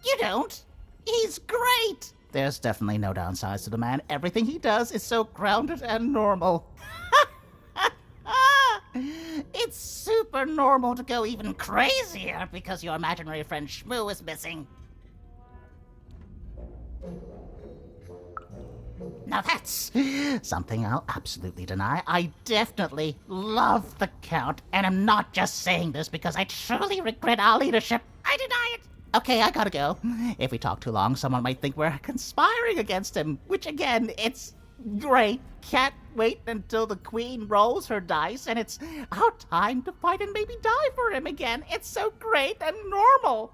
You don't? He's great! There's definitely no downsides to the man. Everything he does is so grounded and normal. It's super normal to go even crazier because your imaginary friend Shmoo is missing. Now that's something I'll absolutely deny. I definitely love the Count, and I'm not just saying this because I truly regret our leadership. I deny it. Okay, I gotta go. If we talk too long, someone might think we're conspiring against him, which again, it's great. Can't wait until the queen rolls her dice and it's our time to fight and maybe die for him again. It's so great and normal.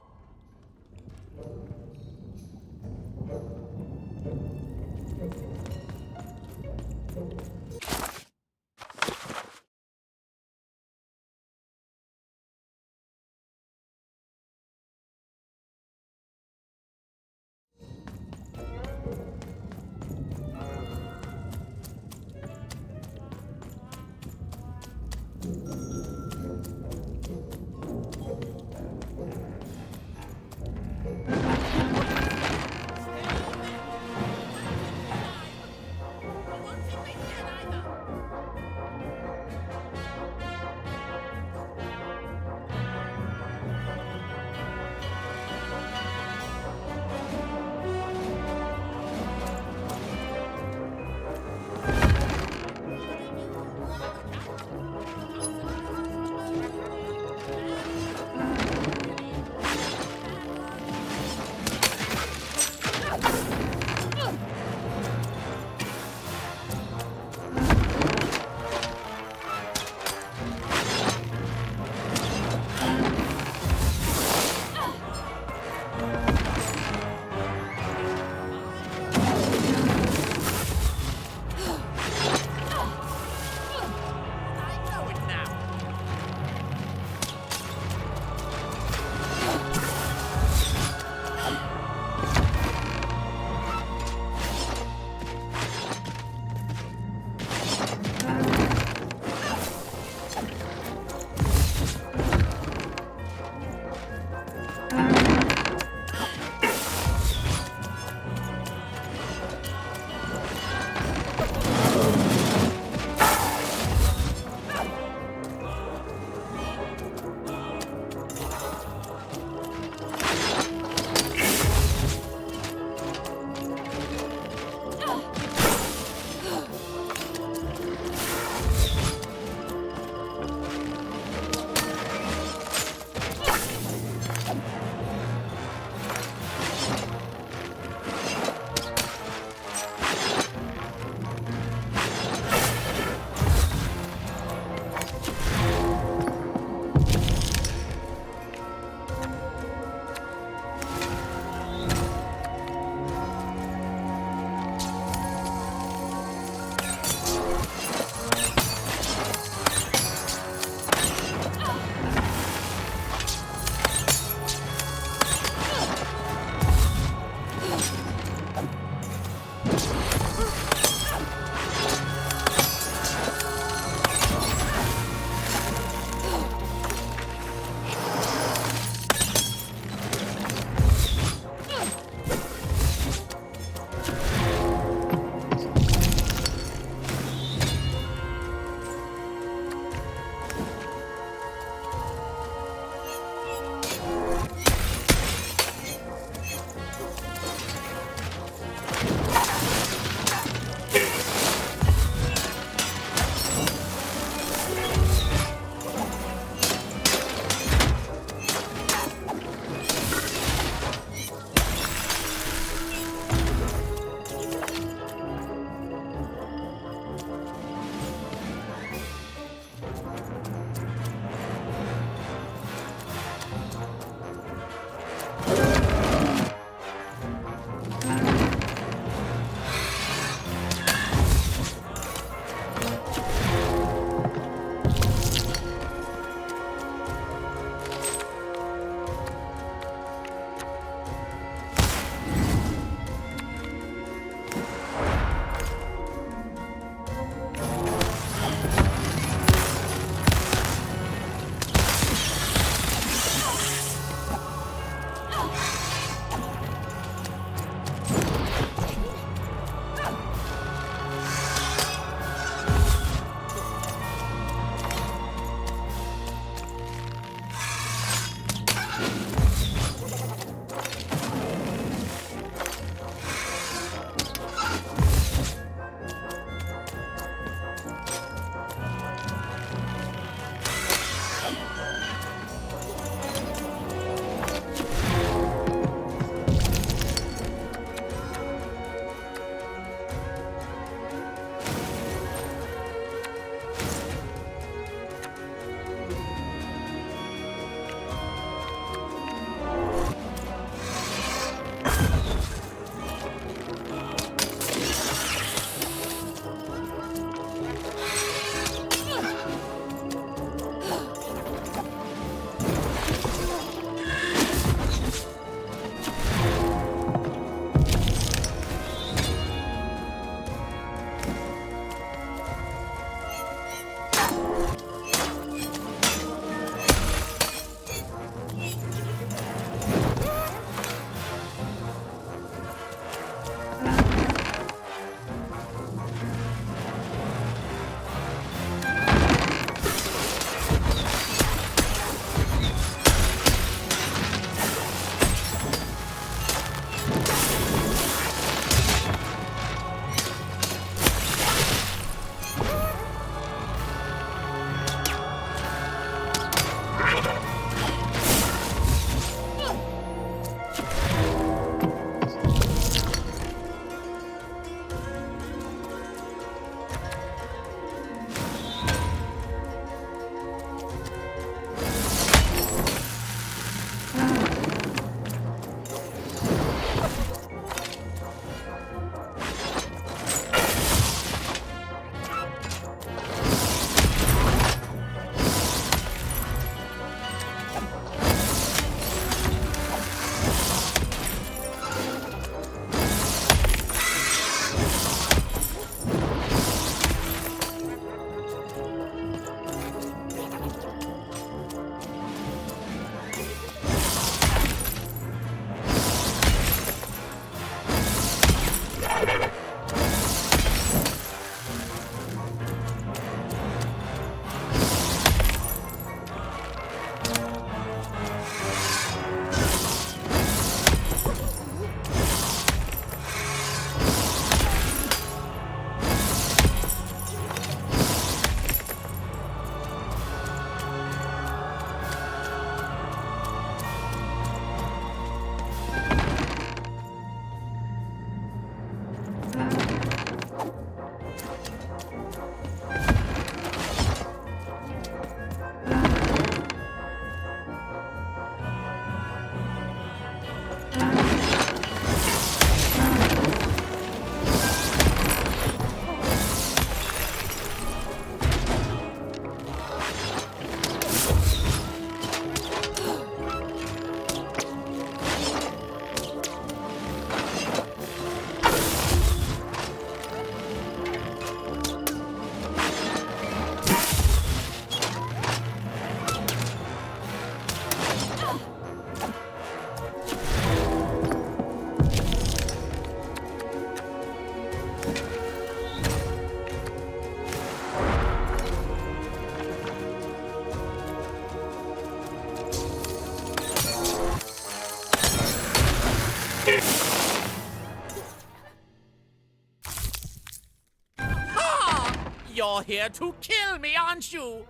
You're here to kill me, aren't you?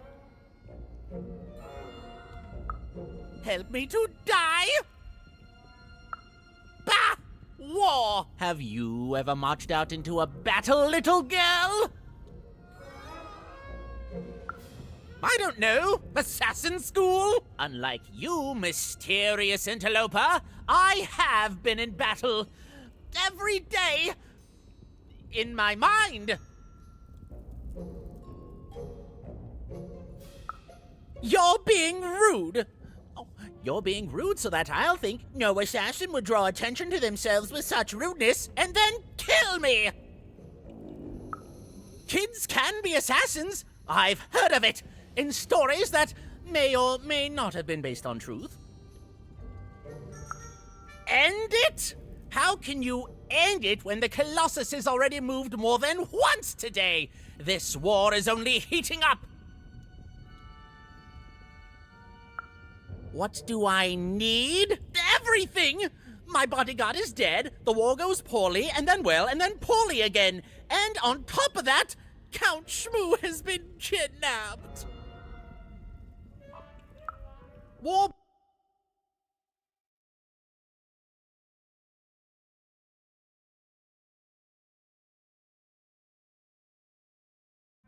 Help me to die? Bah! War! Have you ever marched out into a battle, little girl? I don't know. Assassin school? Unlike you, mysterious interloper, I have been in battle. Every day. In my mind. You're being rude. Oh, you're being rude so that I'll think no assassin would draw attention to themselves with such rudeness and then kill me. Kids can be assassins. I've heard of it in stories that may or may not have been based on truth. End it? How can you end it when the Colossus has already moved more than once today? This war is only heating up. What do I need? Everything! My bodyguard is dead, the war goes poorly, and then well, and then poorly again. And on top of that, Count Shmoo has been kidnapped. War...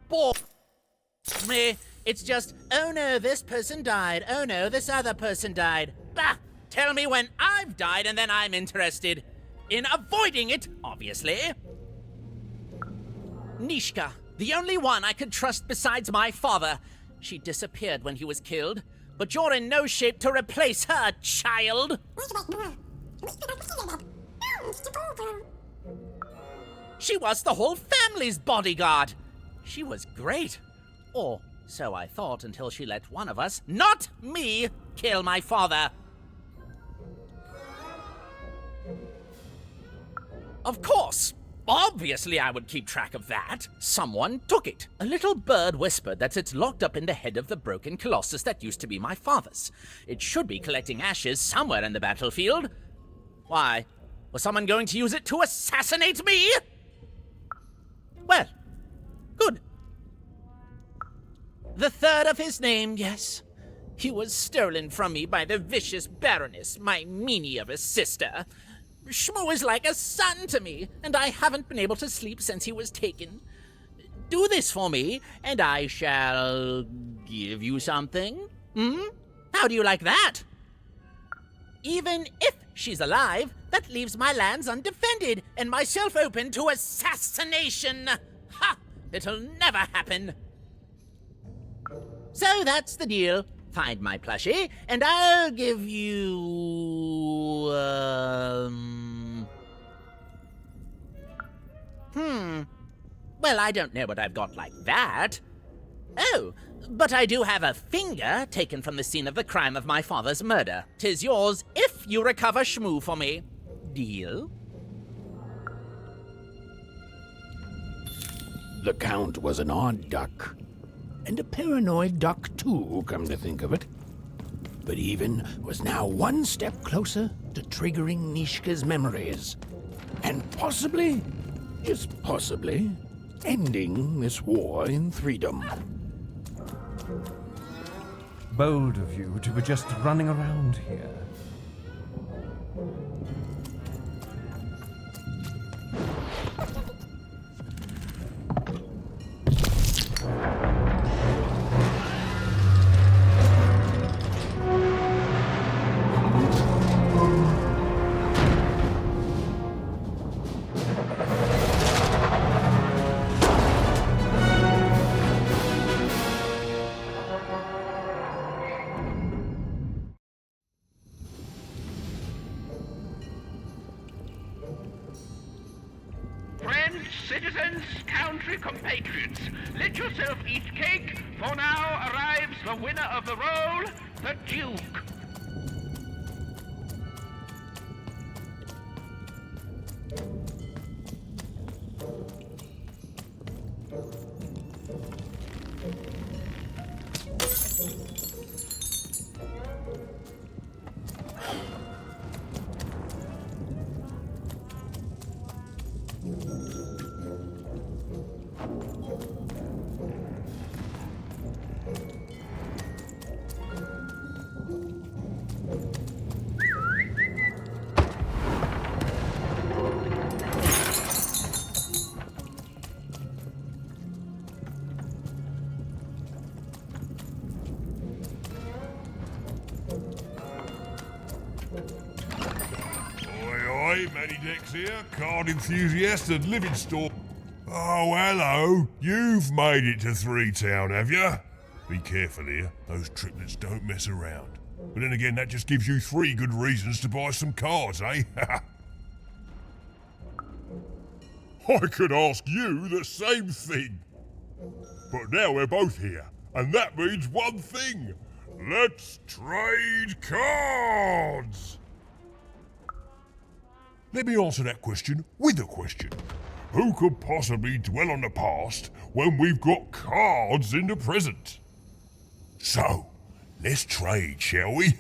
Bore me. It's just, oh no, this person died. Oh no, this other person died. Bah! Tell me when I've died and then I'm interested. In avoiding it, obviously. Nishka, the only one I could trust besides my father. She disappeared when he was killed, but you're in no shape to replace her, child. She was the whole family's bodyguard. She was great. Or so I thought until she let one of us, not me, kill my father. Of course. Obviously I would keep track of that. Someone took it. A little bird whispered that it's locked up in the head of the broken Colossus that used to be my father's. It should be collecting ashes somewhere in the battlefield. Why? Was someone going to use it to assassinate me? Well, good. The third of his name, yes. He was stolen from me by the vicious Baroness, my meanie of a sister. Shmoo is like a son to me, and I haven't been able to sleep since he was taken. Do this for me, and I shall give you something. How do you like that? Even if she's alive, that leaves my lands undefended and myself open to assassination. Ha! It'll never happen. So that's the deal. Find my plushie, and I'll give you... Well, I don't know what I've got like that. Oh, but I do have a finger taken from the scene of the crime of my father's murder. 'Tis yours if you recover Shmoo for me. Deal? The Count was an odd duck. And a paranoid duck, too, come to think of it. But Even was now one step closer to triggering Nishka's memories. And possibly, just possibly, ending this war in Threedom. Bold of you to be just running around here. Friends, citizens, country compatriots, let yourself eat cake, for now arrives the winner of the role, the Duke. Dex here, card enthusiast and living store. Oh, hello. You've made it to Three Town, have you? Be careful here. Those triplets don't mess around. But then again, that just gives you 3 good reasons to buy some cards, eh? I could ask you the same thing. But now we're both here, and that means one thing. Let's trade cards! Let me answer that question with a question. Who could possibly dwell on the past when we've got cards in the present? So, let's trade, shall we?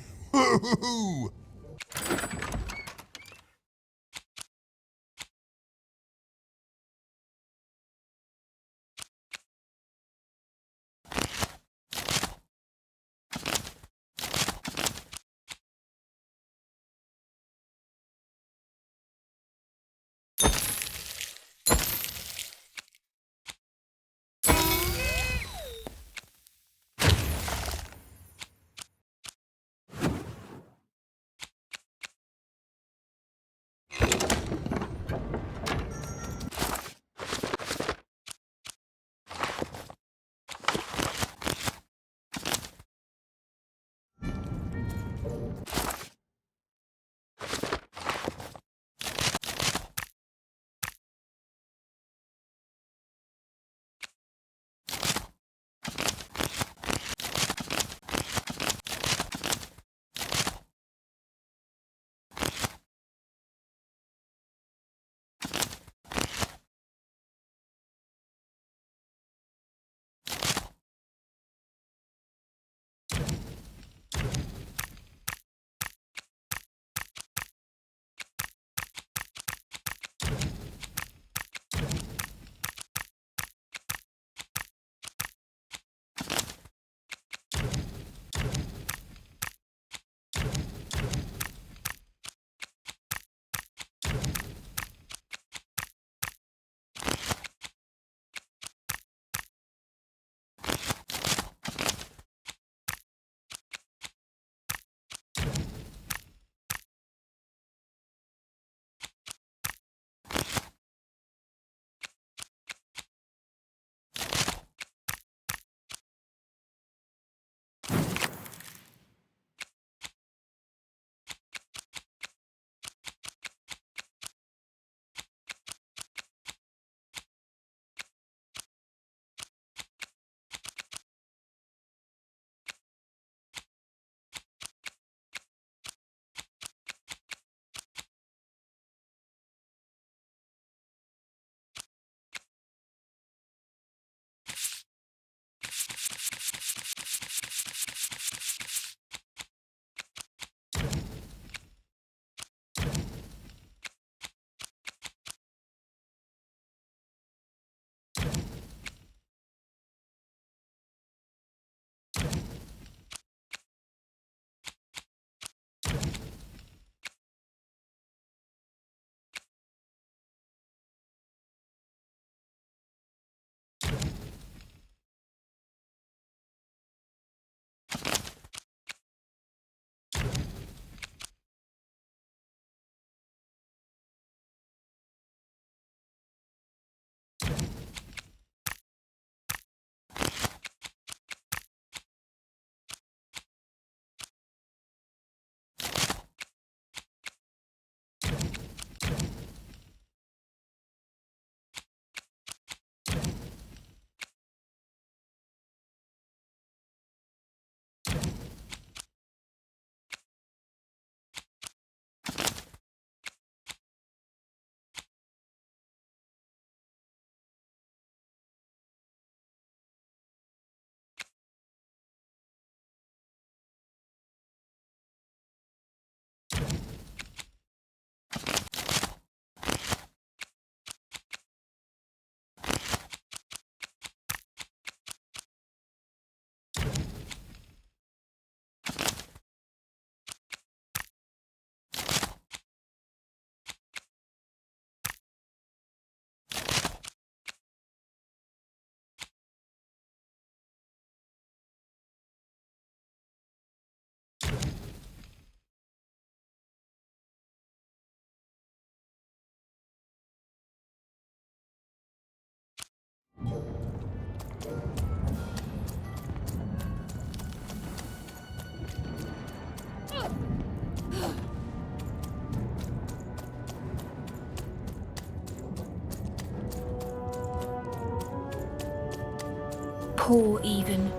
Poor Even.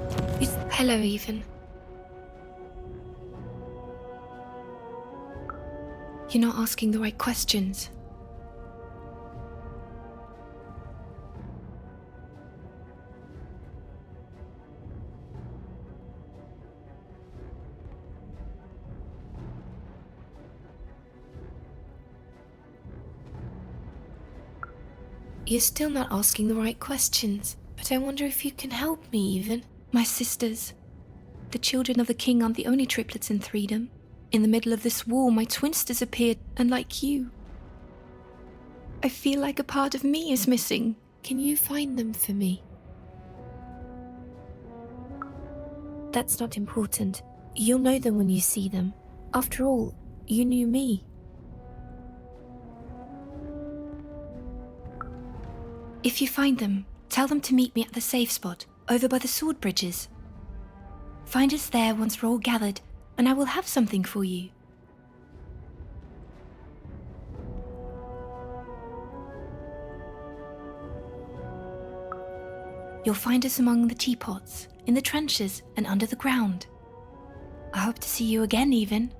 Hello, Even. You're not asking the right questions. You're still not asking the right questions, but I wonder if you can help me, Even. My sisters. The children of the king aren't the only triplets in Threedom. In the middle of this war, my twins disappeared, and like you, I feel like a part of me is missing. Can you find them for me? That's not important. You'll know them when you see them. After all, you knew me. If you find them, tell them to meet me at the safe spot, over by the sword bridges. Find us there once we're all gathered, and I will have something for you. You'll find us among the teapots, in the trenches, and under the ground. I hope to see you again, Even.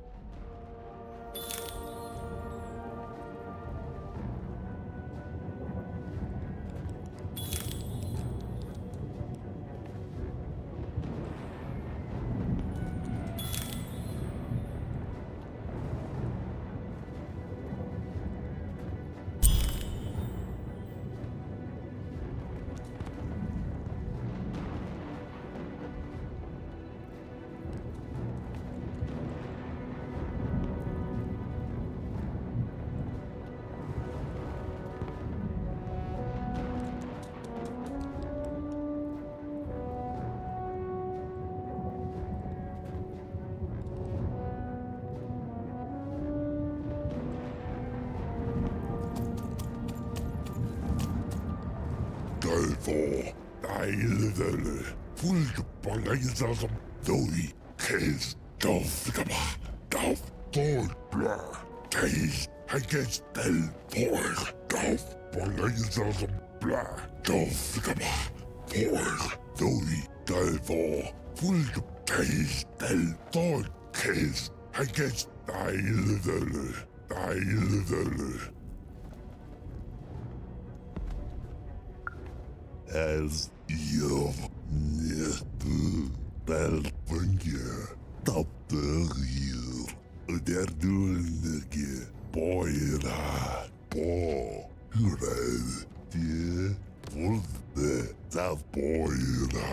Därför dejlede fullbalansam doi kes dofgama dofbla teis hages del for dofbalansam bla dofgama for doi därför full teis del for kes hages dejlede. As jag nötte belpunge tapterir och där dulnige boira på hur det vålde av boira.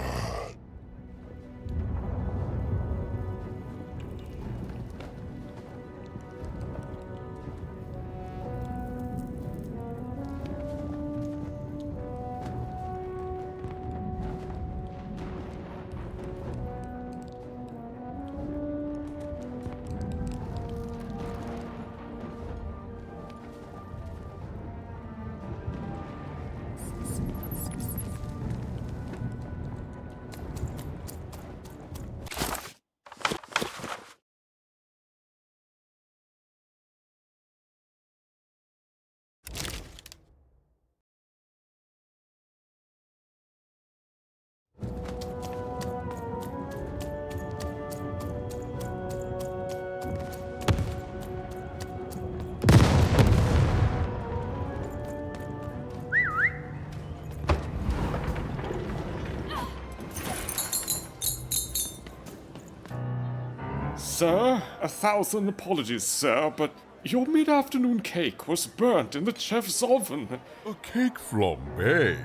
Sir, 1,000 apologies, sir, but your mid-afternoon cake was burnt in the chef's oven. A cake flambe?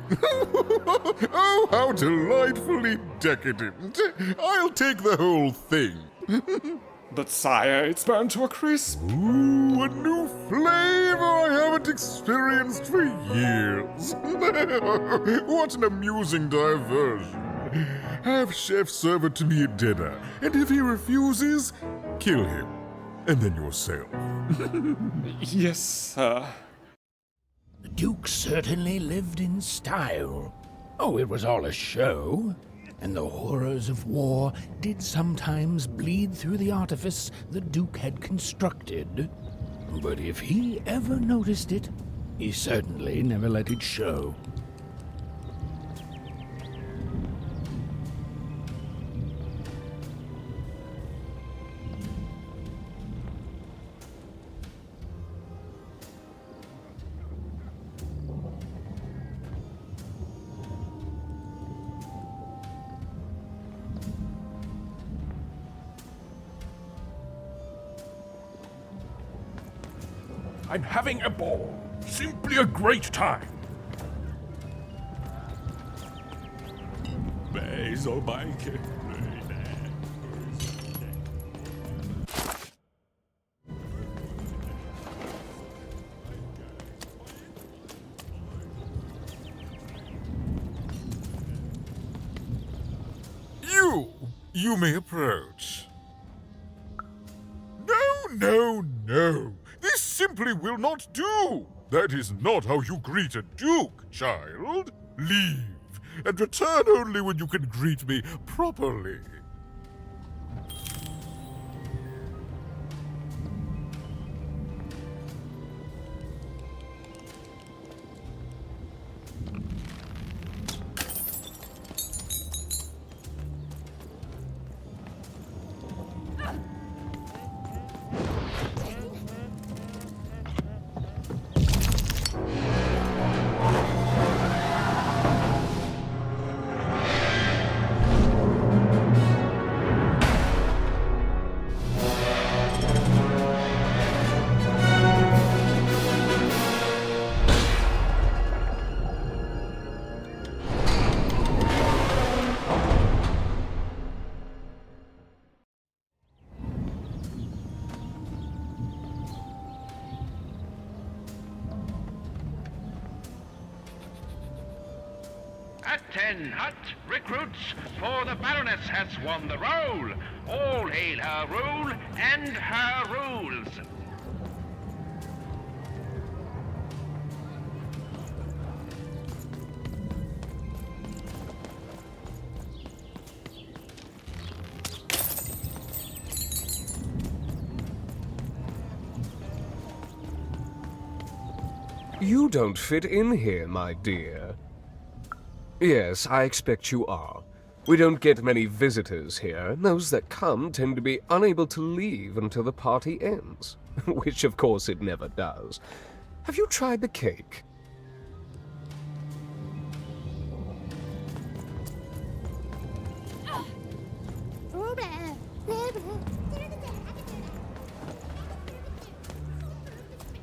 Oh, how delightfully decadent! I'll take the whole thing. But sire, it's burnt to a crisp. Ooh, a new flavor I haven't experienced for years. What an amusing diversion. Have chef serve it to me at dinner, and if he refuses, kill him. And then yourself. Yes, sir. The Duke certainly lived in style. Oh, it was all a show. And the horrors of war did sometimes bleed through the artifice the Duke had constructed. But if he ever noticed it, he certainly never let it show. I'm having a ball. Simply a great time. You may approach. No. This simply will not do. That is not how you greet a duke, child. Leave, and return only when you can greet me properly. At 10 hut, recruits, for the Baroness has won the roll. All hail her rule and her rules. You don't fit in here, my dear. Yes, I expect you are. We don't get many visitors here, and those that come tend to be unable to leave until the party ends. Which, of course, it never does. Have you tried the cake?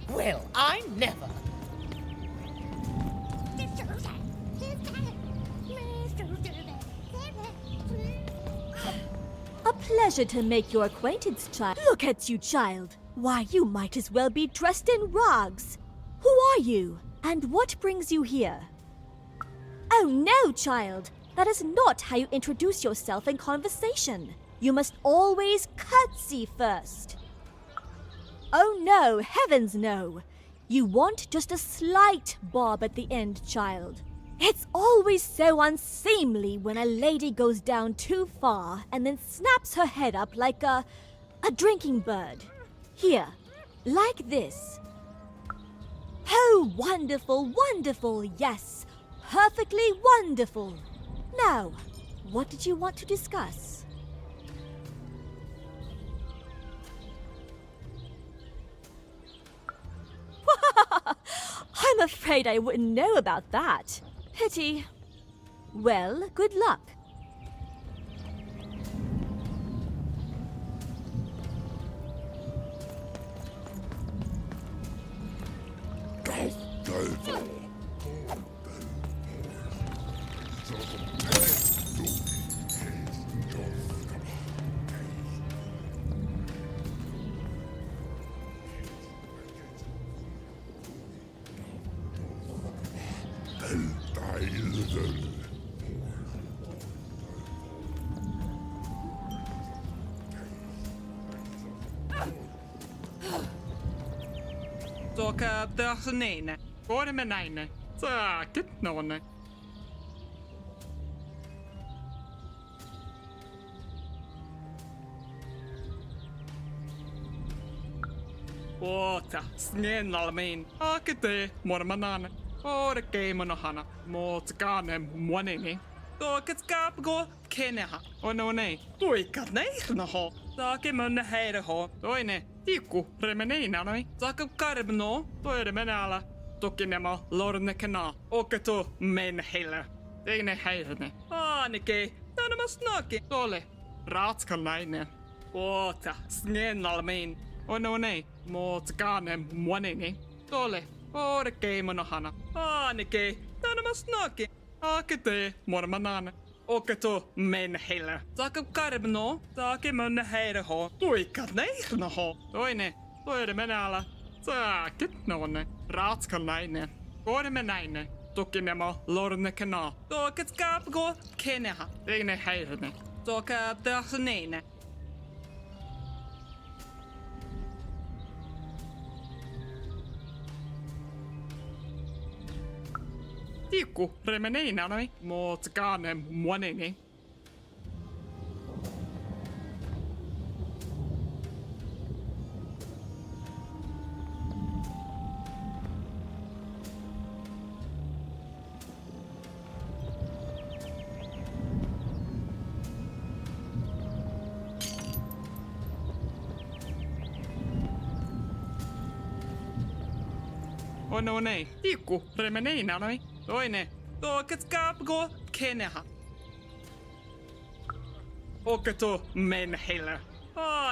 Well, I never. A pleasure to make your acquaintance, child. Look at you, child. Why, you might as well be dressed in rags. Who are you? And what brings you here? Oh no, child. That is not how you introduce yourself in conversation. You must always curtsy first. Oh no, heavens no. You want just a slight bob at the end, child. It's always so unseemly when a lady goes down too far and then snaps her head up like a drinking bird. Here, like this. Oh, wonderful, wonderful, yes. Perfectly wonderful. Now, what did you want to discuss? I'm afraid I wouldn't know about that. Pity. Well, good luck. Toka dagsnene. Går med nine. Säkert någon. Oota, snälla min. Akete mormanan. Orkei monohana. Motskane monini. Toket kapgo keneha. Onone. Tuikat neihnoho. Taake munne heireho. Toine. Tikku remeneinanoi. Taaka karbno. Toire menala. Tokinema lornekena. Oketo men heille. Teine heirne. Aanike. Tänämä snaki. Tole. Ratskalainen. Oota, snälla min. no nei, mo tsakane mwanene. Tole, ore ke monohana. Nike, nanamas naki. Akete, mormanana. Okato men hela. Taka karbno, take mun heire ho. Tuikat neigna ho. Toine, toire menala. Sakit nonne. Ratskalnaine. Ore menaine. Tukinema lorne kana. Toket skap go keneha. Tegne heirne. Toka dasnene. Tiku, remeneinä noi, mut kaanem muoneni. No nei, tiku, remeneinä noi. Toine, toket skap go keneha. Okato men hela.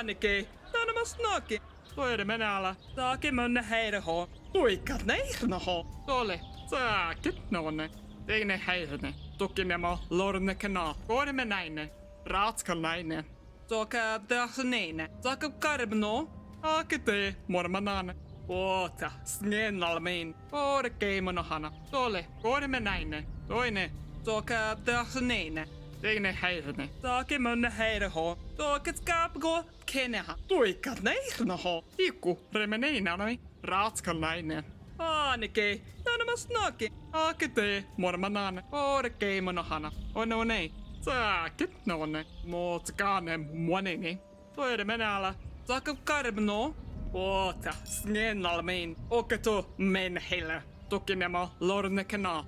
Nike, nanamas naki. Toire menala, take mun heire ho. Tuikat neigna ho. Tole, sakit nonne. Tegne heirne. Tukinema lorne kana. Ore menaine. Ratskalnaine. Toka dasnene. Taka karbno. Akete mormanane. Oota, snennalmiin. Ore keimonohana. Tole, ore menaine. Toine, toka dasnene. Tegne heirne. Take mun heire ho. Toket skap go keneha. Tuikat neigna ho. Tiku, remeneinä noi. Ratskalnaine. Nike, nanamas naki. Akete, mormanane. Ore keimonohana. No nei. Sakit nonne. Mut kaanem muoneni. Toire menala. Taka karbno. Oota, snennalmiin. Okato men hela. Tukinema lorne kana.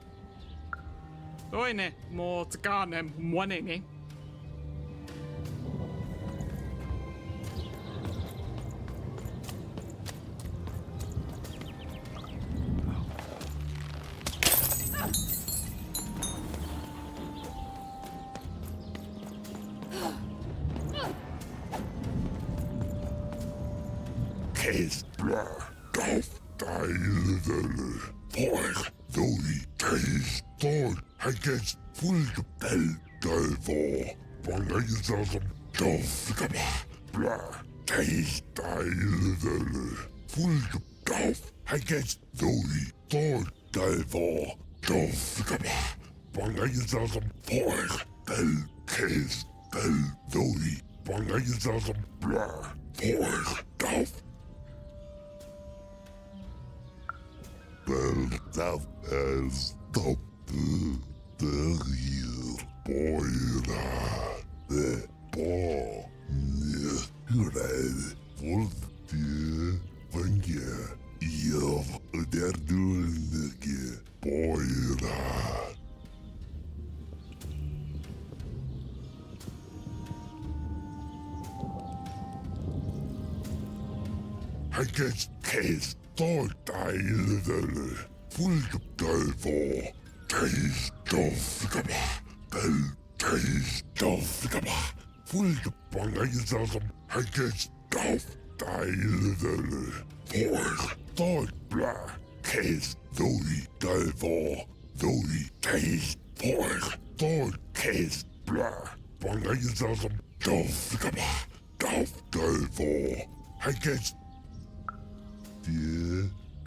Toine, mut kaanem muoneni. Kestbla, dof, deilvelle, poich, doi, teist, doi, hij gets fulge bel, duivel, bangeizasam, dof, gaba, bla, teist, deilvelle, fulge, dof, hij gets doi, duivel, dof, gaba, bangeizasam, poich, bel, kest, bel, doi, bangeizasam, bla, poich, dof, belt of as top the real boyra the ball red wolf the vange of der dulnige boyra. I guess case thought I little full duivel taste of gaba bell taste of gaba full bangaizasm I guess dof die little for thought blah case doi duivel doi taste for thought case blah bangaizasm dof gaba dof duivel I guess die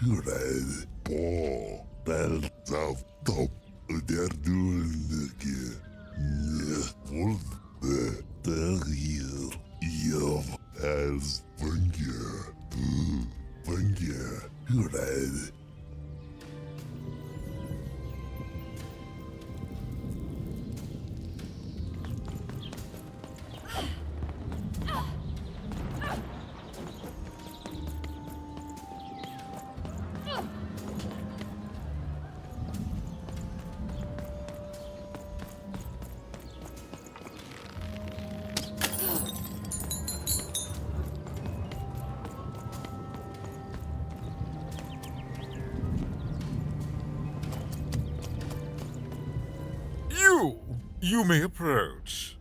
red ball belt of top der dulnige wolf the real of as vange red. You may approach.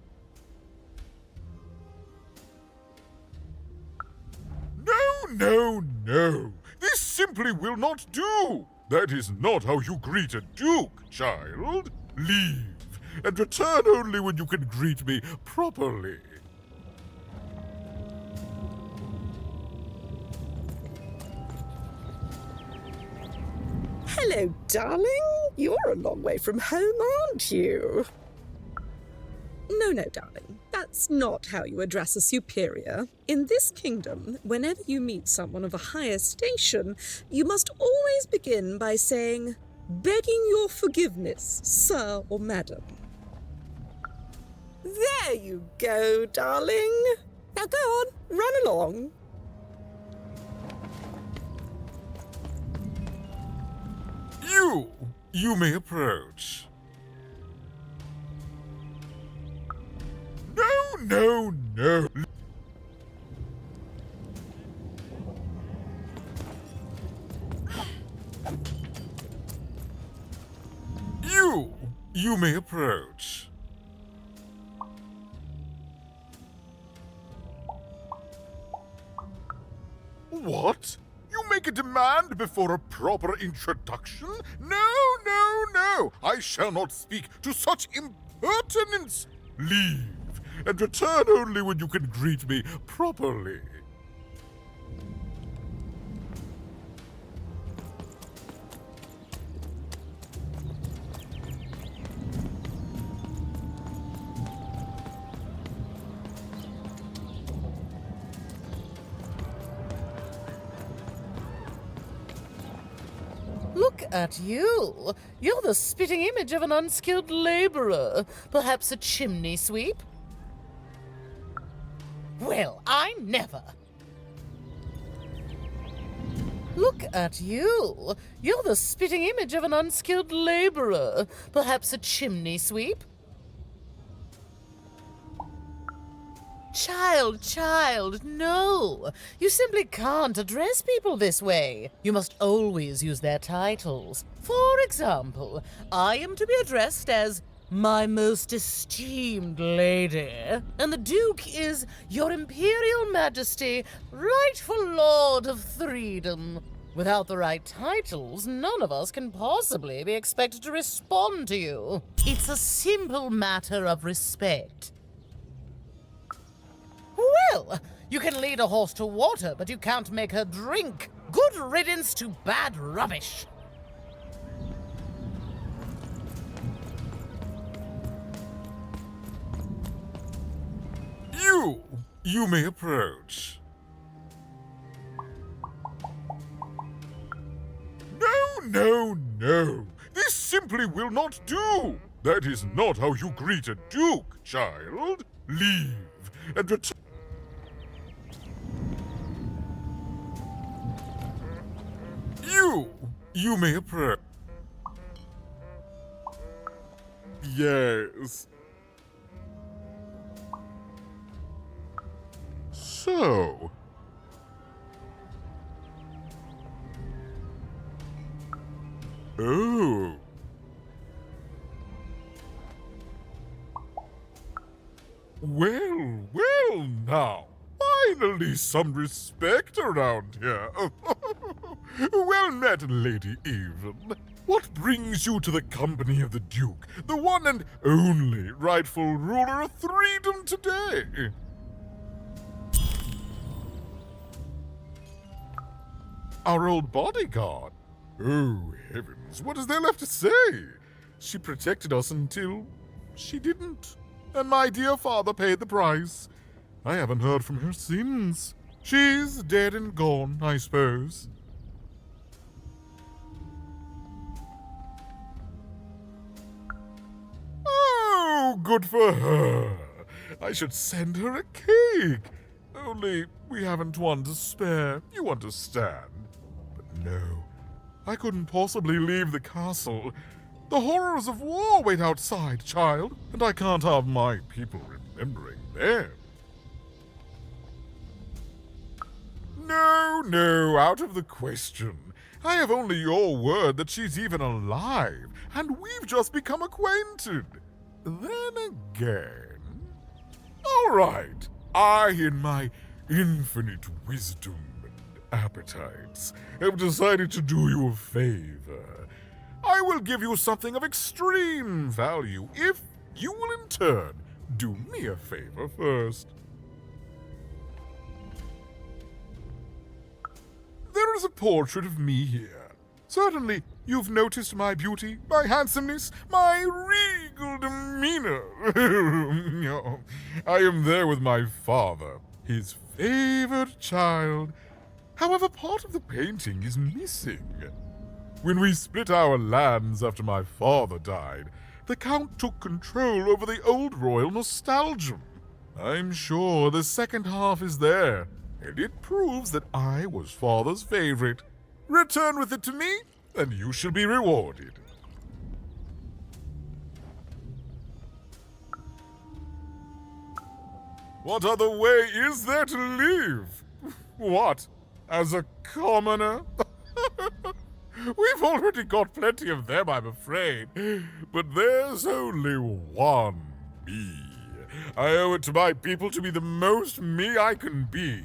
No No. This simply will not do. That is not how you greet a duke, child. Leave, and return only when you can greet me properly. Hello, darling. You're a long way from home, aren't you? No, darling. That's not how you address a superior. In this kingdom, whenever you meet someone of a higher station, you must always begin by saying, "Begging your forgiveness, sir or madam." There you go, darling. Now go on, run along. You may approach. No. You may approach. What? You make a demand before a proper introduction? No. I shall not speak to such impertinence. Leave, and return only when you can greet me properly. Look at you. You're the spitting image of an unskilled laborer. Perhaps a chimney sweep? Well, I never. Look at you. You're the spitting image of an unskilled laborer. Perhaps a chimney sweep? Child, no. You simply can't address people this way. You must always use their titles. For example, I am to be addressed as my most esteemed lady, and the Duke is Your Imperial Majesty, rightful Lord of Freedom. Without the right titles, none of us can possibly be expected to respond to you. It's a simple matter of respect. Well, you can lead a horse to water, but you can't make her drink. Good riddance to bad rubbish. You may approach. No. This simply will not do. That is not how you greet a duke, child. Leave, and return. You may approach. Yes. So. Oh. Well now. Finally some respect around here. Well met, Lady Even. What brings you to the company of the Duke, the one and only rightful ruler of Freedom today? Our old bodyguard. Oh, heavens, what is there left to say? She protected us until she didn't. And my dear father paid the price. I haven't heard from her since. She's dead and gone, I suppose. Oh, good for her. I should send her a cake. Only we haven't one to spare, you understand. But no, I couldn't possibly leave the castle. The horrors of war wait outside, child, and I can't have my people remembering them. No, out of the question. I have only your word that she's even alive, and we've just become acquainted. Then again... All right, I, in my infinite wisdom and appetites, have decided to do you a favor. I will give you something of extreme value if you will in turn do me a favor first. There is a portrait of me here. Certainly, you've noticed my beauty, my handsomeness, my regal demeanor. I am there with my father, his favored child. However, part of the painting is missing. When we split our lands after my father died, the Count took control over the old royal nostalgium. I'm sure the second half is there, and it proves that I was father's favorite. Return with it to me, and you shall be rewarded. What other way is there to live? What? As a commoner? We've already got plenty of them, I'm afraid. But there's only one me. I owe it to my people to be the most me I can be.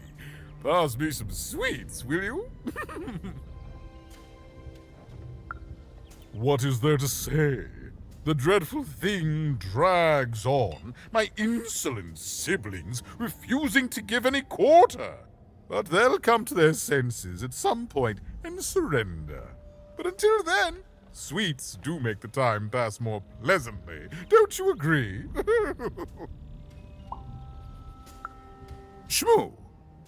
Pass me some sweets, will you? What is there to say? The dreadful thing drags on, my insolent siblings refusing to give any quarter. But they'll come to their senses at some point and surrender. But until then, sweets do make the time pass more pleasantly. Don't you agree? Shmoo,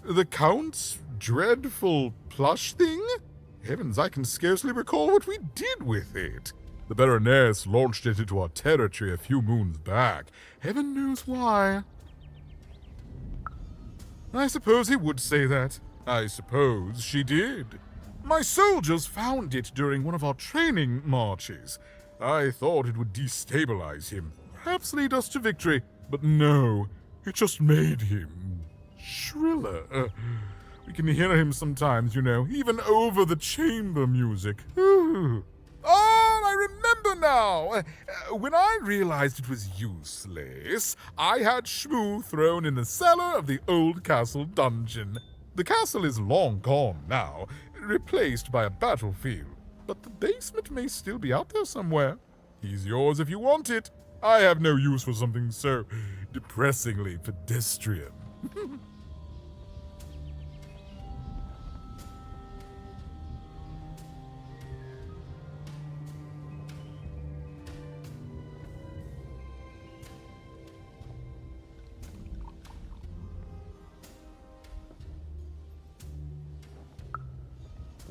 the Count's dreadful plush thing? Heavens, I can scarcely recall what we did with it. The Baroness launched it into our territory a few moons back. Heaven knows why. I suppose he would say that. I suppose she did. My soldiers found it during one of our training marches. I thought it would destabilize him, perhaps lead us to victory. But no, it just made him shriller. We can hear him sometimes, you know, even over the chamber music. Ooh. Oh, I remember now! When I realized it was useless, I had Shmoo thrown in the cellar of the old castle dungeon. The castle is long gone now, replaced by a battlefield, but the basement may still be out there somewhere. He's yours if you want it. I have no use for something so depressingly pedestrian.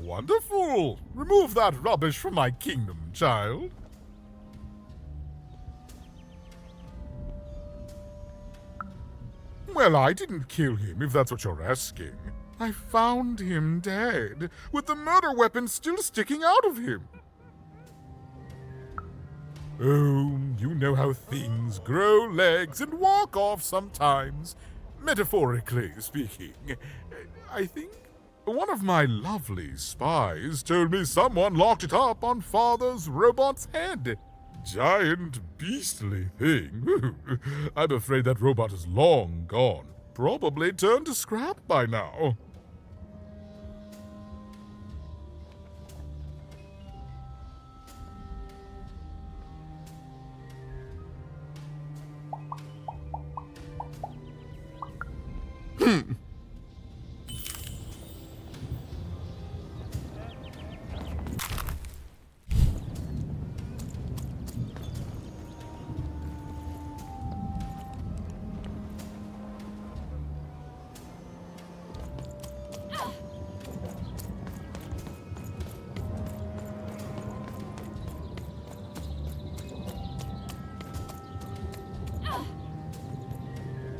Wonderful! Remove that rubbish from my kingdom, child. Well, I didn't kill him, if that's what you're asking. I found him dead, with the murder weapon still sticking out of him. Oh, you know how things grow legs and walk off sometimes. Metaphorically speaking. I think one of my lovely spies told me someone locked it up on Father's robot's head. Giant, beastly thing. I'm afraid that robot is long gone. Probably turned to scrap by now.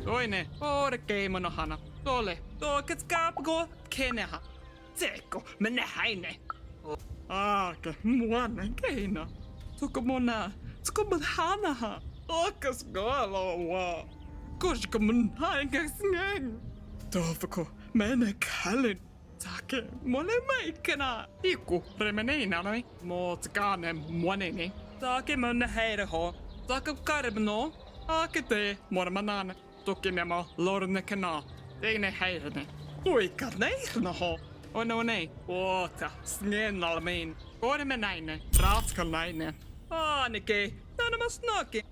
Toinen, orkeimonohana. Tole, tookets kaapko, keneha. Tseko, mene haine. Aake, muanen keina. Tuko mona, tuko munhanaha. Okas galoa. Kushko munhaingas ngeng. Tofako, mene kalin. Take, mole maikena. Iku, remeneina noi. Mootskane muaneni. Take munne heireho. Take karbno. Aake te, mormanane. Tukinemo lorne kana. Teine heirene. Tuika neirnaho. no nei. Ota, snällmin. Ore med näine, ratskalainen. Ainakin, tänä mä snakin.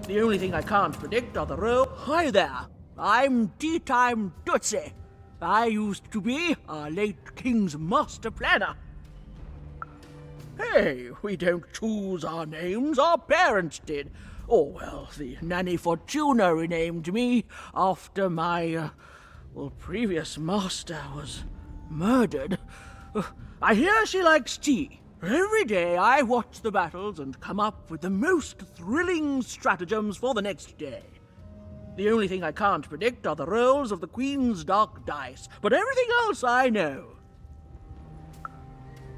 The only thing I can't predict are the road. Hi there, I'm Tea Time Tootsie. I used to be our late king's master planner. Hey, we don't choose our names, our parents did. Oh, well, the Nanny Fortuna renamed me after my, previous master was murdered. I hear she likes tea. Every day I watch the battles and come up with the most thrilling stratagems for the next day. The only thing I can't predict are the rolls of the Queen's dark dice, but everything else I know.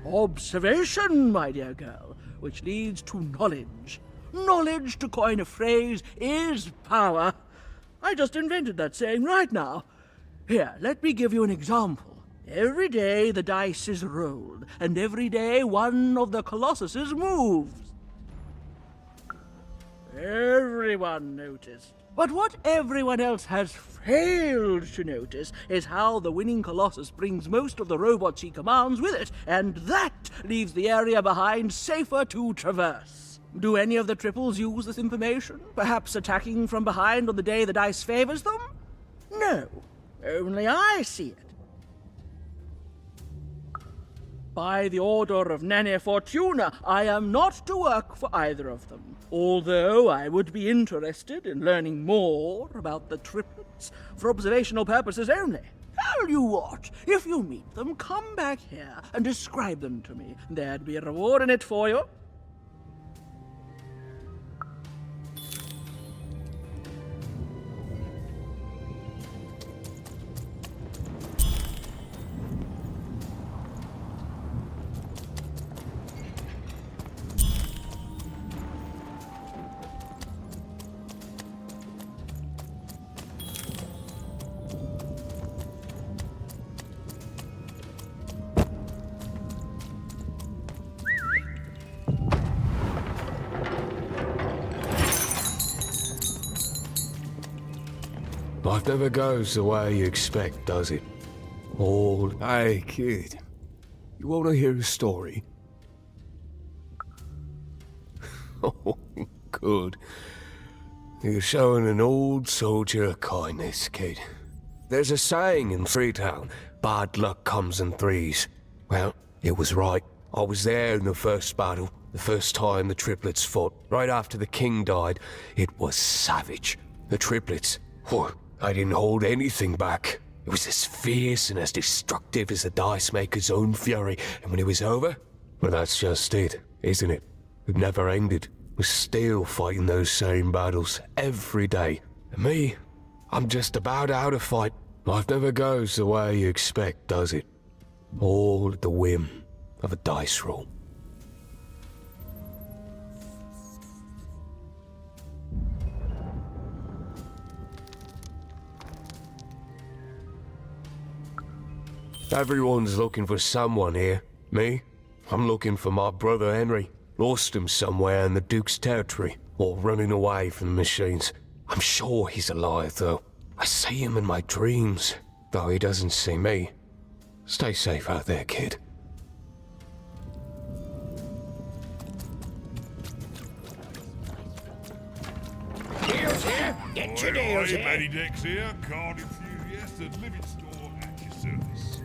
Observation, my dear girl, which leads to knowledge. Knowledge, to coin a phrase, is power. I just invented that saying right now. Here, let me give you an example. Every day the dice is rolled, and every day one of the Colossuses moves. Everyone noticed. But what everyone else has failed to notice is how the winning Colossus brings most of the robots he commands with it, and that leaves the area behind safer to traverse. Do any of the triples use this information? Perhaps attacking from behind on the day the dice favors them? No, only I see it. By the order of Nanny Fortuna, I am not to work for either of them, although I would be interested in learning more about the triplets for observational purposes only. Tell you what, if you meet them, come back here and describe them to me. There'd be a reward in it for you. Life never goes the way you expect, does it? Oh, hey, kid. You want to hear a story? Oh, good. You're showing an old soldier a kindness, kid. There's a saying in Freetown, bad luck comes in threes. Well, it was right. I was there in the first battle, the first time the triplets fought. Right after the king died, it was savage. The triplets, I didn't hold anything back. It was as fierce and as destructive as the dice maker's own fury. And when it was over, well, that's just it, isn't it? It never ended. We're still fighting those same battles every day. And me, I'm just about out of fight. Life never goes the way you expect, does it? All at the whim of a dice roll. Everyone's looking for someone here. Me? I'm looking for my brother Henry. Lost him somewhere in the Duke's territory, or running away from the machines. I'm sure he's alive, though. I see him in my dreams, though he doesn't see me. Stay safe out there, kid. Deals here. Get your deals here. Matty Dex here, card enthusiast and living store at your service.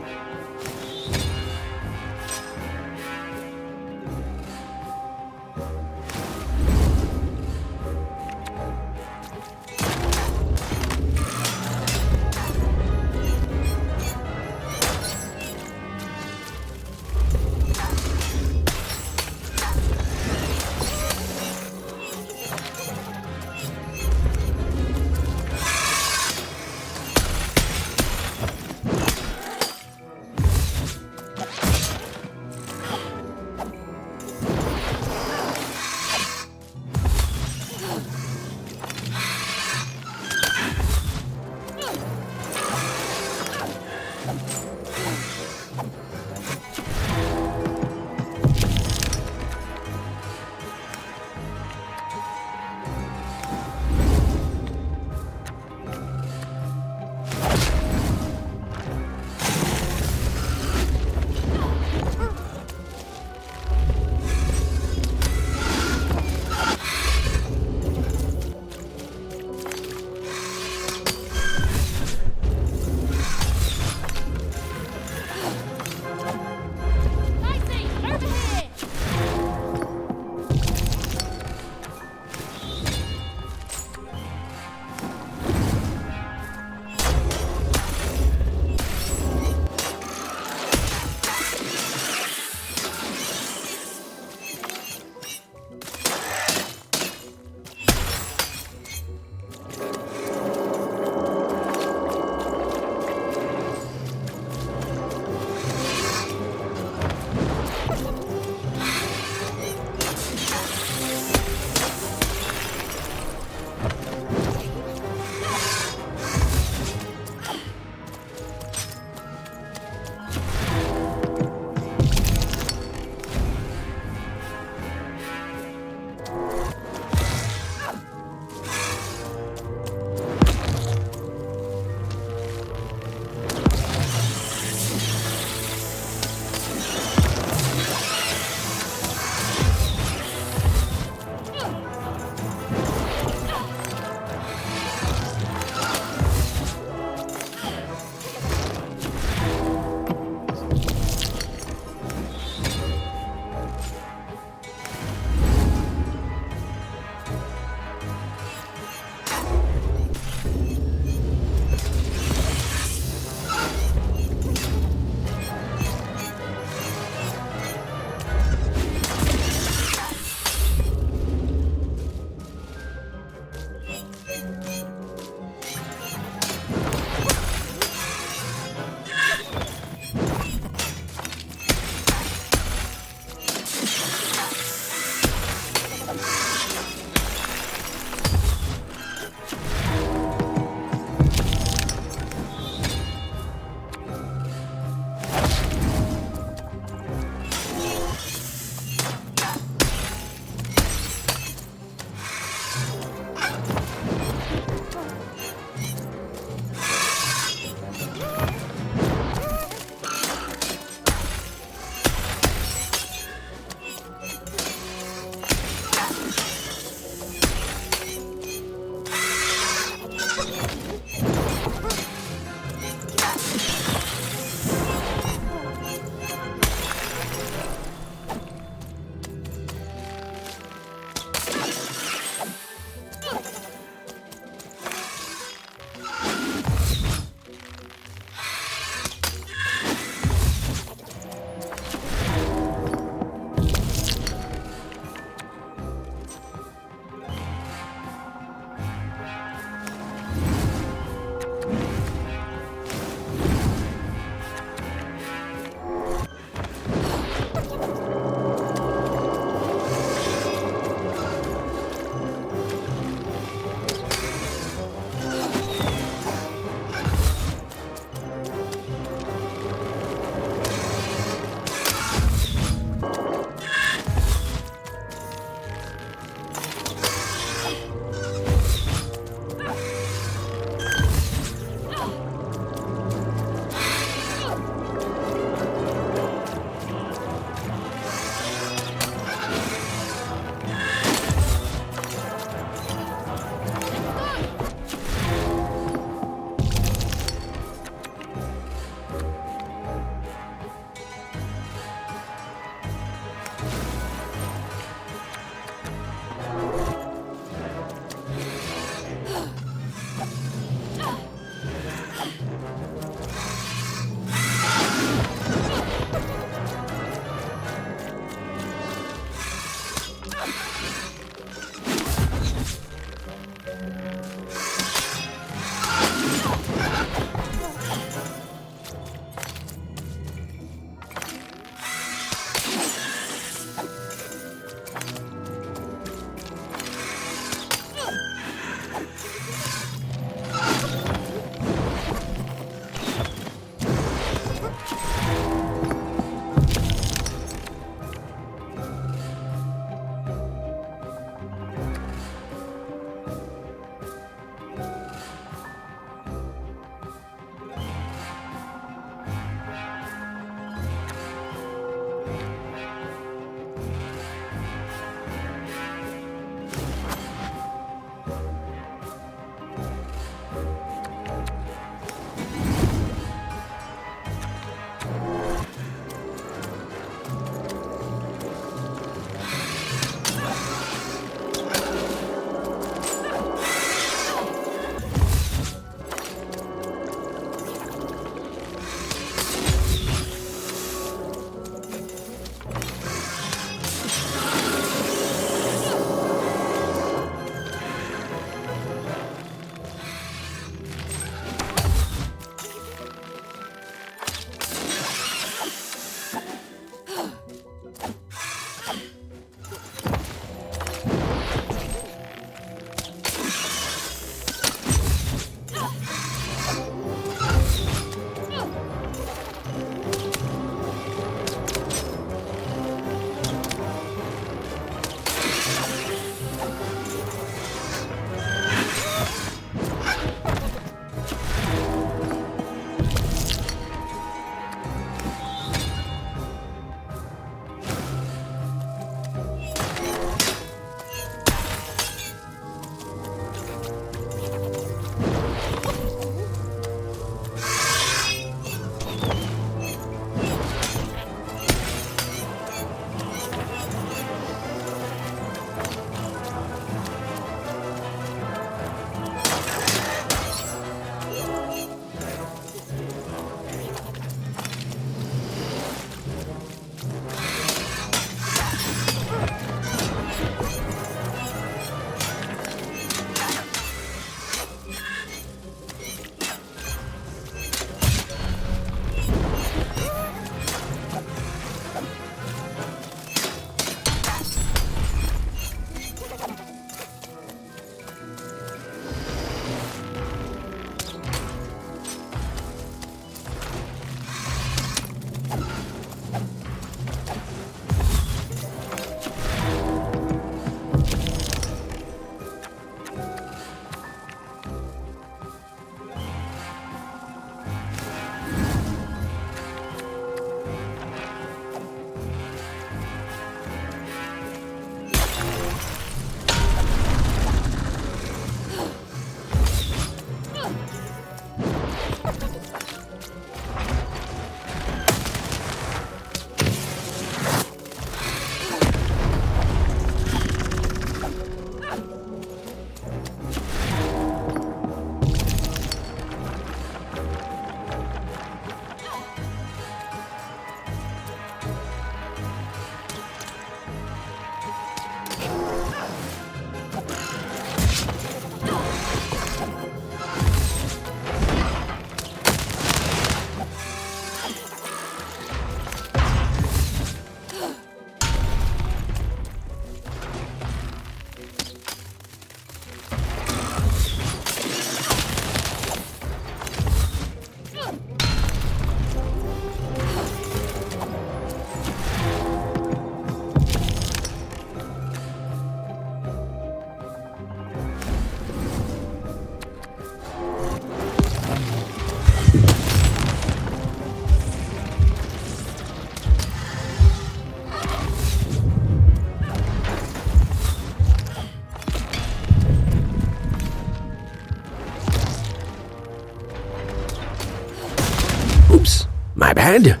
My bad.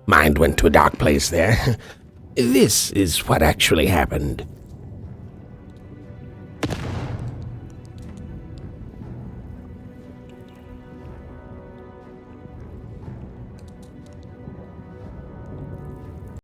Mind went to a dark place there. This is what actually happened.